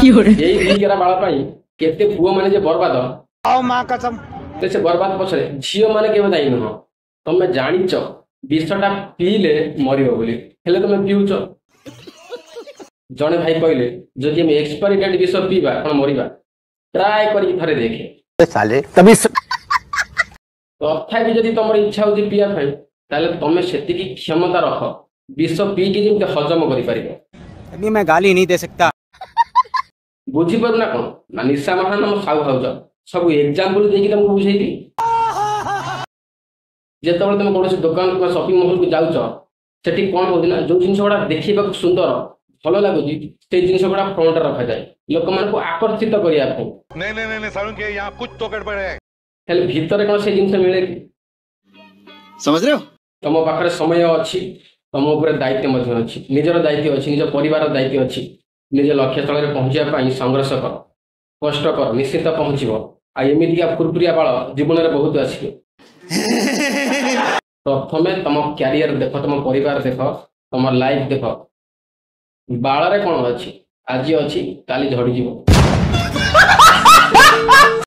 यही दिकेरा बाल पाई केते पुओ माने जे बर्बाद आओ मां कसम से बर्बाद पछरे झियो माने केबे दाई न तमे जानिच विषटा पीले मरियो बोली हेले तमे पिउच जने भाई कहले जदि हम एक्सपायरी डेट विष पीबा कोन मरिबा ट्राई करी थरे देखे साले तभी तथापि जदि तुम इच्छा हो पीवा ताले तुम से क्षमता रख विष पी के जमी हजम कर मैं गाली नहीं दे सकता बुझीपार ना कौन ना निशा महान हम साहु भाज सब एग्जांपल देकी तुमको बुझेबी जिते तुम कौन दुकान शॉपिंग मॉल को जाऊच से कौन हो जो जिन गुड़ा देखा सुंदर भल लगुच से जिन गुड़ा फ्रंट रखा जाए लोक मान आकर्षित करने भितर कौन से जिन मिले समझ रहे हो तुम पाखे समय अच्छी तुम उपर दायित्व अच्छी निजर दायित्व अच्छी निज परिवार दायित्व अच्छी निज लक्ष्य स्थल में पहुंचापी संघर्ष कर कष्ट कर निश्चित पहुंचब आमतिका फुरफुरिया बाल जीवन में बहुत आस प्रथम तुम क्यारियर देख तुम परिवार देख तुम लाइफ देख बाल रे कौन अच्छी आज अच्छी काली झड़ी जीव